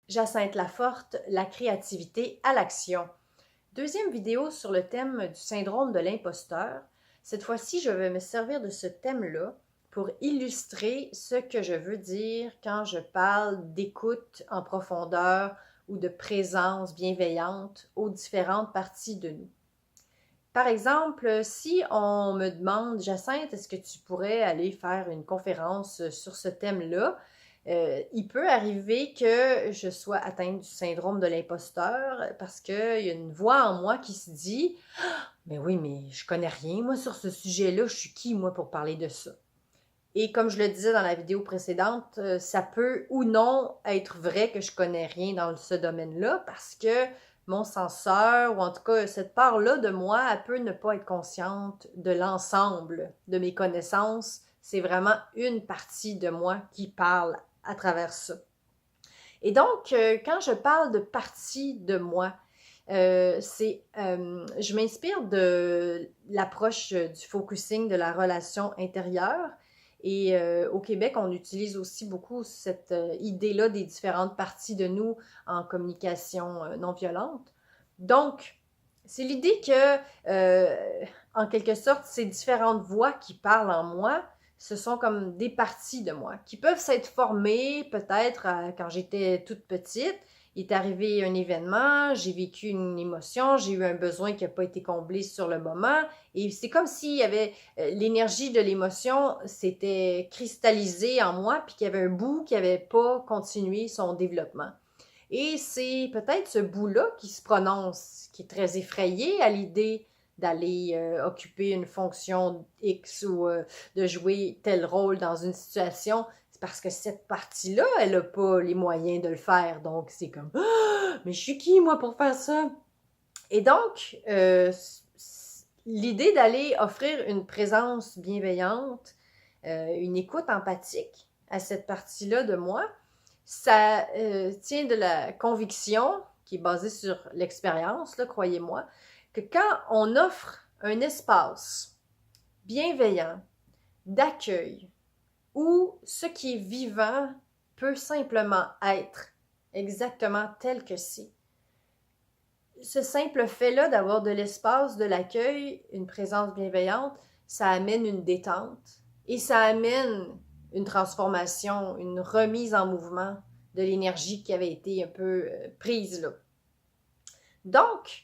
Jacinthe Laforte, la créativité à l'action. Deuxième vidéo sur le thème du syndrome de l'imposteur. Cette fois-ci, je vais me servir de ce thème-là pour illustrer ce que je veux dire quand je parle d'écoute en profondeur ou de présence bienveillante aux différentes parties de nous. Par exemple, si on me demande, Jacinthe, est-ce que tu pourrais aller faire une conférence sur ce thème-là? Il peut arriver que je sois atteinte du syndrome de l'imposteur parce qu'il y a une voix en moi qui se dit mais oui, mais je connais rien, moi, sur ce sujet-là, je suis qui, moi, pour parler de ça? Et comme je le disais dans la vidéo précédente, ça peut ou non être vrai que je connais rien dans ce domaine-là parce que mon senseur, ou en tout cas cette part-là de moi, elle peut ne pas être consciente de l'ensemble de mes connaissances. C'est vraiment une partie de moi qui parle à travers ça. Et donc, quand je parle de partie de moi, je m'inspire de l'approche du focusing de la relation intérieure. Et au Québec, on utilise aussi beaucoup cette idée-là des différentes parties de nous en communication non violente. Donc, c'est l'idée que, en quelque sorte, ces différentes voix qui parlent en moi, ce sont comme des parties de moi qui peuvent s'être formées peut-être quand j'étais toute petite. Il est arrivé un événement, j'ai vécu une émotion, j'ai eu un besoin qui n'a pas été comblé sur le moment. Et c'est comme s'il y avait l'énergie de l'émotion s'était cristallisée en moi, puis qu'il y avait un bout qui n'avait pas continué son développement. Et c'est peut-être ce bout-là qui se prononce, qui est très effrayé à l'idée d'aller occuper une fonction X ou de jouer tel rôle dans une situation. C'est parce que cette partie-là, elle n'a pas les moyens de le faire. Donc, c'est comme, ah, mais je suis qui, moi, pour faire ça? Et donc, l'idée d'aller offrir une présence bienveillante, une écoute empathique à cette partie-là de moi, ça tient de la conviction qui est basée sur l'expérience, croyez-moi, que quand on offre un espace bienveillant, d'accueil, où ce qui est vivant peut simplement être exactement tel que c'est, ce simple fait-là d'avoir de l'espace, de l'accueil, une présence bienveillante, ça amène une détente et ça amène une transformation, une remise en mouvement de l'énergie qui avait été un peu prise là. Donc,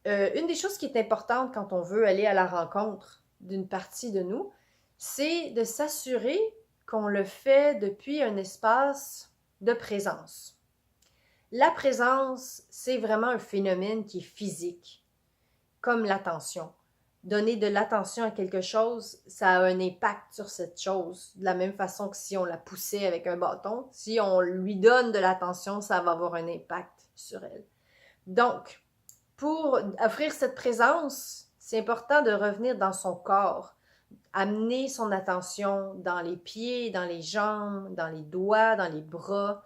une des choses qui est importante quand on veut aller à la rencontre d'une partie de nous, c'est de s'assurer qu'on le fait depuis un espace de présence. La présence, c'est vraiment un phénomène qui est physique, comme l'attention. Donner de l'attention à quelque chose, ça a un impact sur cette chose. De la même façon que si on la poussait avec un bâton, si on lui donne de l'attention, ça va avoir un impact sur elle. Donc, pour offrir cette présence, c'est important de revenir dans son corps, amener son attention dans les pieds, dans les jambes, dans les doigts, dans les bras.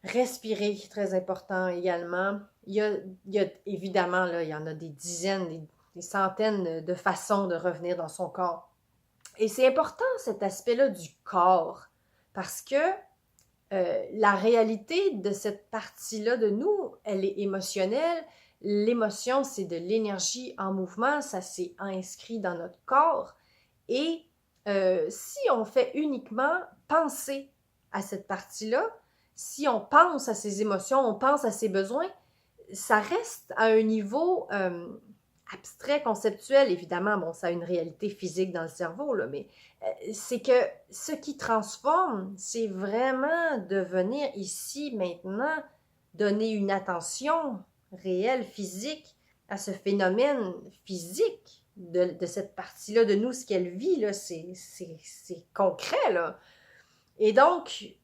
Respirer, très important également. Il y a évidemment, là, il y en a des dizaines, des centaines de façons de revenir dans son corps. Et c'est important cet aspect-là du corps parce que la réalité de cette partie-là de nous, elle est émotionnelle. L'émotion, c'est de l'énergie en mouvement, ça s'est inscrit dans notre corps. Et si on fait uniquement penser à cette partie-là, si on pense à ses émotions, on pense à ses besoins, ça reste à un niveau abstrait, conceptuel. Évidemment, bon, ça a une réalité physique dans le cerveau, là, mais c'est que ce qui transforme, c'est vraiment de venir ici, maintenant, donner une attention réelle, physique, à ce phénomène physique de cette partie-là de nous, ce qu'elle vit, là, c'est concret, là. Et donc,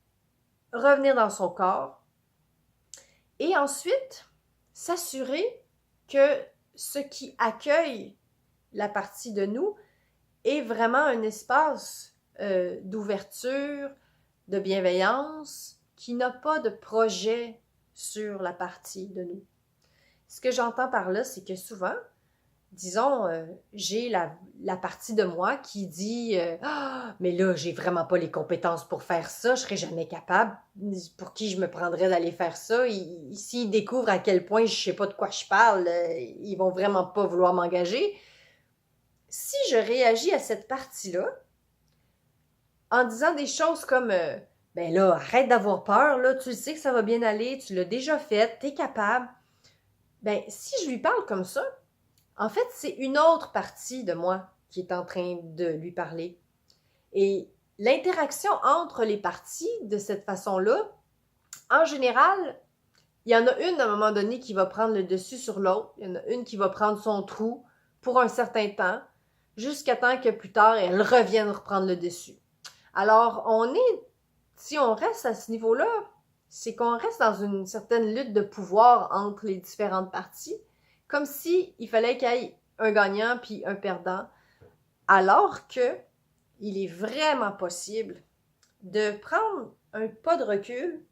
revenir dans son corps et ensuite s'assurer que ce qui accueille la partie de nous est vraiment un espace d'ouverture, de bienveillance, qui n'a pas de projet sur la partie de nous. Ce que j'entends par là, c'est que souvent, disons, j'ai la partie de moi qui dit ah, mais là, j'ai vraiment pas les compétences pour faire ça, je serais jamais capable. Pour qui je me prendrais d'aller faire ça? S'ils découvrent à quel point je sais pas de quoi je parle, ils vont vraiment pas vouloir m'engager. Si je réagis à cette partie-là en disant des choses comme ben là, arrête d'avoir peur, là, tu sais que ça va bien aller, tu l'as déjà fait, t'es capable. Ben, si je lui parle comme ça, en fait, c'est une autre partie de moi qui est en train de lui parler. Et l'interaction entre les parties de cette façon-là, en général, il y en a une à un moment donné qui va prendre le dessus sur l'autre. Il y en a une qui va prendre son trou pour un certain temps, jusqu'à temps que plus tard, elle revienne reprendre le dessus. Alors, si on reste à ce niveau-là, c'est qu'on reste dans une certaine lutte de pouvoir entre les différentes parties, comme si il fallait qu'il y ait un gagnant puis un perdant, alors que il est vraiment possible de prendre un pas de recul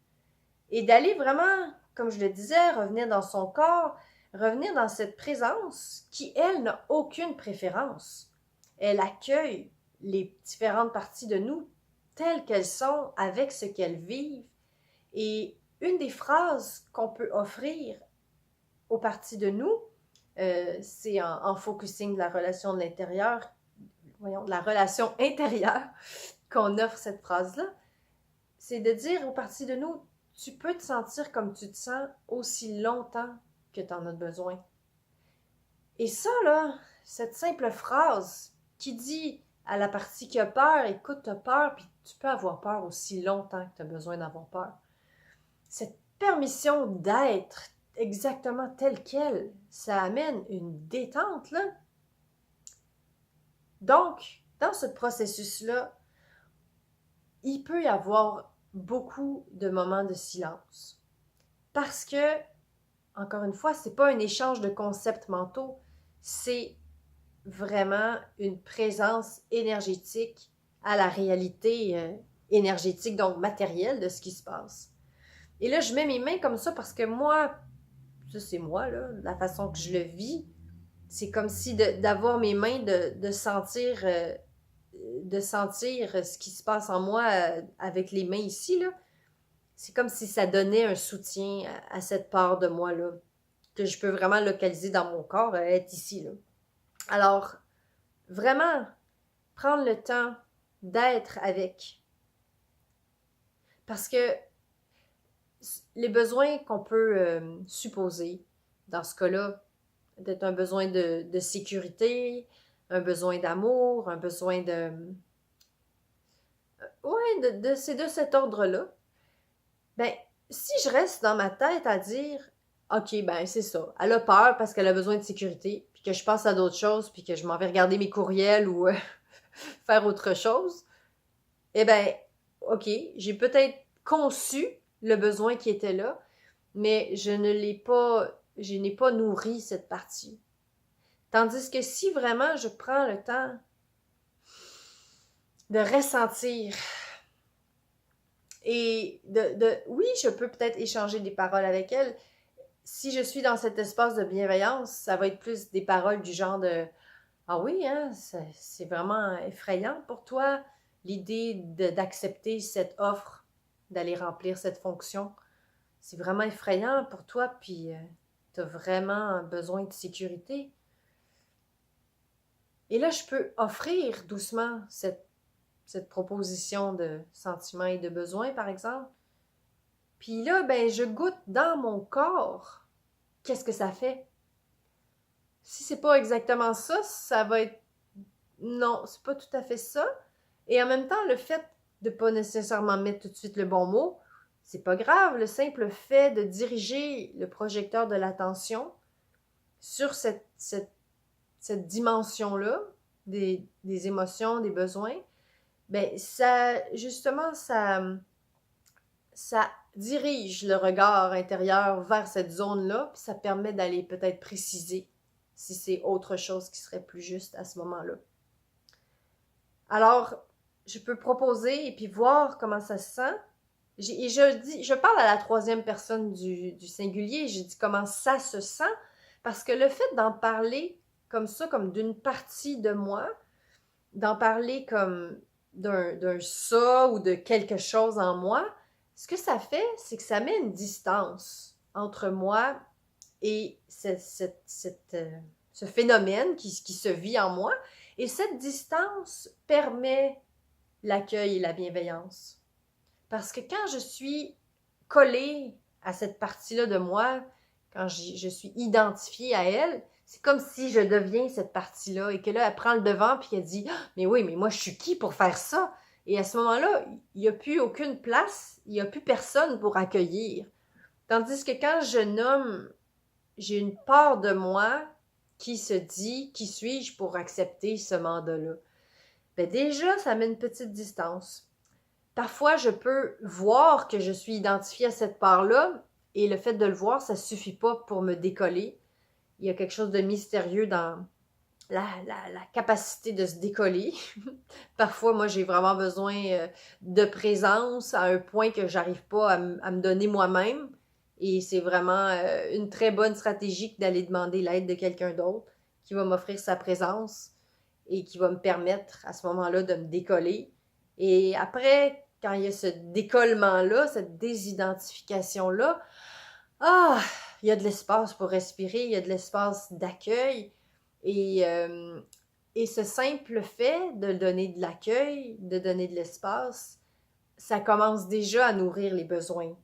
et d'aller vraiment, comme je le disais, revenir dans son corps, revenir dans cette présence qui, elle, n'a aucune préférence. Elle accueille les différentes parties de nous telles qu'elles sont, avec ce qu'elles vivent. Et une des phrases qu'on peut offrir aux parties de nous, c'est en focusing de la relation de l'intérieur, voyons, de la relation intérieure, qu'on offre cette phrase-là, c'est de dire aux parties de nous, tu peux te sentir comme tu te sens aussi longtemps que tu en as besoin. Et ça, là, cette simple phrase qui dit à la partie qui a peur, écoute, tu as peur, puis tu peux avoir peur aussi longtemps que tu as besoin d'avoir peur. Cette permission d'être exactement telle qu'elle, ça amène une détente, là. Donc, dans ce processus-là, il peut y avoir beaucoup de moments de silence. Parce que, encore une fois, c'est pas un échange de concepts mentaux, c'est vraiment une présence énergétique à la réalité énergétique, donc matérielle de ce qui se passe. Et là, je mets mes mains comme ça parce que moi, ça c'est moi, là, la façon que je le vis, c'est comme si d'avoir mes mains, de sentir ce qui se passe en moi avec les mains ici, là. C'est comme si ça donnait un soutien à cette part de moi-là, que je peux vraiment localiser dans mon corps, être ici, là. Alors, vraiment, prendre le temps d'être avec. Parce que les besoins qu'on peut supposer, dans ce cas-là, d'être un besoin de sécurité, un besoin d'amour, un besoin de... Ouais, c'est de cet ordre-là. Ben, si je reste dans ma tête à dire, OK, ben c'est ça, elle a peur parce qu'elle a besoin de sécurité, puis que je passe à d'autres choses, puis que je m'en vais regarder mes courriels ou faire autre chose, eh ben, OK, j'ai peut-être conçu le besoin qui était là, mais je n'ai pas nourri cette partie. Tandis que si vraiment je prends le temps de ressentir et oui, je peux peut-être échanger des paroles avec elle. Si je suis dans cet espace de bienveillance, ça va être plus des paroles du genre de ah oui, hein, c'est vraiment effrayant pour toi, l'idée d'accepter cette offre, d'aller remplir cette fonction. C'est vraiment effrayant pour toi, puis tu as vraiment besoin de sécurité. Et là, je peux offrir doucement cette proposition de sentiments et de besoins, par exemple. Puis là, ben, je goûte dans mon corps qu'est-ce que ça fait. Si c'est pas exactement ça, ça va être non, c'est pas tout à fait ça. Et en même temps, le fait de pas nécessairement mettre tout de suite le bon mot, c'est pas grave. Le simple fait de diriger le projecteur de l'attention sur cette dimension-là des émotions, des besoins, ben ça, justement, ça dirige le regard intérieur vers cette zone-là, puis ça permet d'aller peut-être préciser si c'est autre chose qui serait plus juste à ce moment-là. Alors, je peux proposer et puis voir comment ça se sent. Et je parle à la troisième personne du singulier, j'ai dit comment ça se sent, parce que le fait d'en parler comme ça, comme d'une partie de moi, d'en parler comme d'un ça ou de quelque chose en moi, ce que ça fait, c'est que ça met une distance entre moi et ce phénomène qui se vit en moi. Et cette distance permet l'accueil et la bienveillance. Parce que quand je suis collée à cette partie-là de moi, quand je suis identifiée à elle, c'est comme si je deviens cette partie-là et que là, elle prend le devant puis elle dit « Mais oui, mais moi, je suis qui pour faire ça? » Et à ce moment-là, il n'y a plus aucune place, il n'y a plus personne pour accueillir. Tandis que quand je nomme, j'ai une part de moi qui se dit « Qui suis-je pour accepter ce mandat-là? » Ben déjà, ça met une petite distance. Parfois, je peux voir que je suis identifiée à cette part-là et le fait de le voir, ça suffit pas pour me décoller. Il y a quelque chose de mystérieux dans la capacité de se décoller. Parfois, moi, j'ai vraiment besoin de présence à un point que j'arrive pas à me donner moi-même. Et c'est vraiment une très bonne stratégie d'aller demander l'aide de quelqu'un d'autre qui va m'offrir sa présence et qui va me permettre à ce moment-là de me décoller. Et après, quand il y a ce décollement-là, cette désidentification-là, il y a de l'espace pour respirer, il y a de l'espace d'accueil. Et, euh, et ce simple fait de donner de l'accueil, de donner de l'espace, ça commence déjà à nourrir les besoins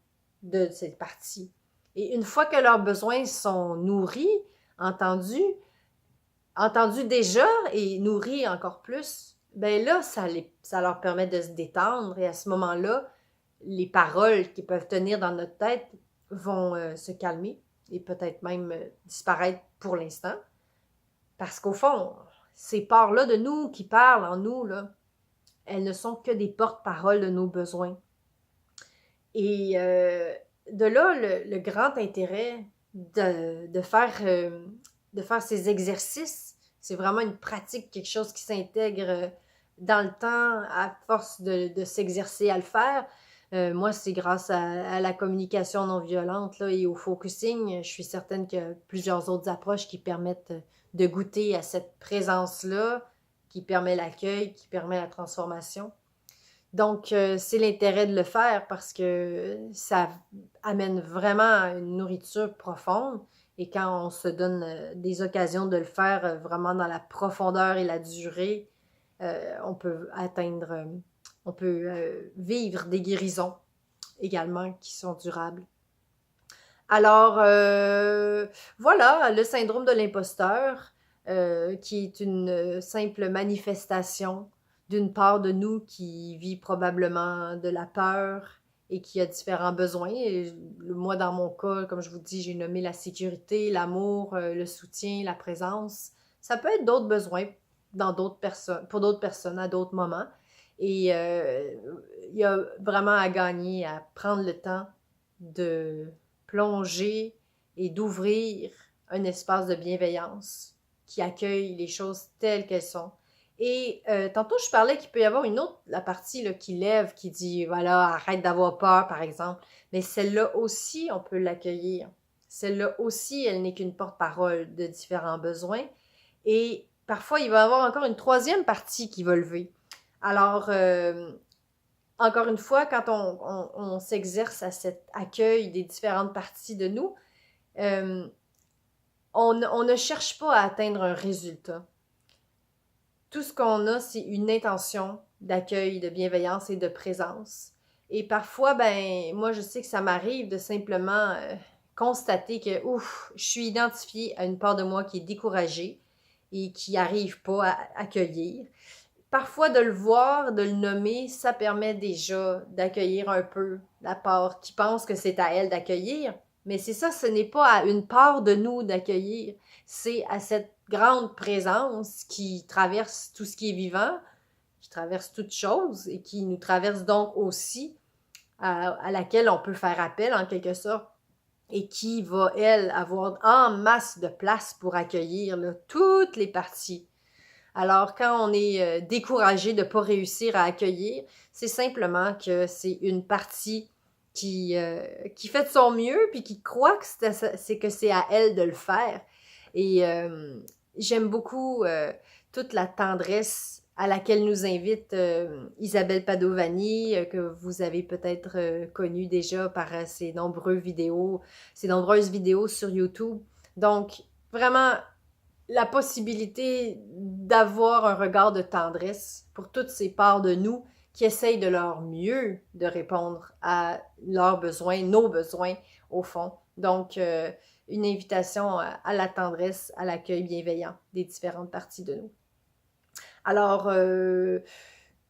de cette partie. Et une fois que leurs besoins sont nourris, entendus déjà et nourris encore plus, ben là, ça leur permet de se détendre et à ce moment-là, les paroles qui peuvent tenir dans notre tête vont se calmer et peut-être même disparaître pour l'instant. Parce qu'au fond, ces parts-là de nous qui parlent en nous, là, elles ne sont que des porte-paroles de nos besoins. Et de là, le grand intérêt de faire ces exercices, c'est vraiment une pratique, quelque chose qui s'intègre dans le temps à force de s'exercer à le faire. Moi, c'est grâce à la communication non violente là, et au focusing. Je suis certaine qu'il y a plusieurs autres approches qui permettent de goûter à cette présence-là, qui permet l'accueil, qui permet la transformation. Donc, c'est l'intérêt de le faire parce que ça amène vraiment une nourriture profonde. Et quand on se donne des occasions de le faire vraiment dans la profondeur et la durée, on peut vivre des guérisons également qui sont durables. Alors, voilà, le syndrome de l'imposteur, qui est une simple manifestation d'une part de nous qui vit probablement de la peur et qui a différents besoins. Et moi, dans mon cas, comme je vous dis, j'ai nommé la sécurité, l'amour, le soutien, la présence. Ça peut être d'autres besoins pour d'autres personnes à d'autres moments. Et il y a vraiment à gagner à prendre le temps de plonger et d'ouvrir un espace de bienveillance qui accueille les choses telles qu'elles sont. Et tantôt, je parlais qu'il peut y avoir la partie là, qui lève, qui dit, voilà, arrête d'avoir peur, par exemple. Mais celle-là aussi, on peut l'accueillir. Celle-là aussi, elle n'est qu'une porte-parole de différents besoins. Et parfois, il va y avoir encore une troisième partie qui va lever. Alors, encore une fois, quand on s'exerce à cet accueil des différentes parties de nous, on ne cherche pas à atteindre un résultat. Tout ce qu'on a, c'est une intention d'accueil, de bienveillance et de présence. Et parfois, moi, je sais que ça m'arrive de simplement constater que, je suis identifiée à une part de moi qui est découragée et qui n'arrive pas à accueillir. Parfois, de le voir, de le nommer, ça permet déjà d'accueillir un peu la part qui pense que c'est à elle d'accueillir. Mais c'est ça, ce n'est pas à une part de nous d'accueillir, c'est à cette grande présence qui traverse tout ce qui est vivant, qui traverse toute chose et qui nous traverse donc aussi, à laquelle on peut faire appel en quelque sorte et qui va, elle, avoir en masse de place pour accueillir là, toutes les parties. Alors, quand on est découragé de ne pas réussir à accueillir, c'est simplement que c'est une partie qui fait de son mieux puis qui croit que c'est à elle de le faire. Et j'aime beaucoup toute la tendresse à laquelle nous invite Isabelle Padovani, que vous avez peut-être connue déjà par ses nombreuses vidéos sur YouTube. Donc, vraiment, la possibilité d'avoir un regard de tendresse pour toutes ces parts de nous qui essayent de leur mieux de répondre à leurs besoins, nos besoins, au fond. Donc, une invitation à la tendresse, à l'accueil bienveillant des différentes parties de nous. Alors,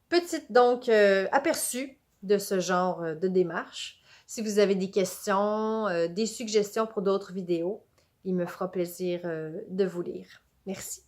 petite donc aperçu de ce genre de démarche. Si vous avez des questions, des suggestions pour d'autres vidéos, il me fera plaisir de vous lire. Merci.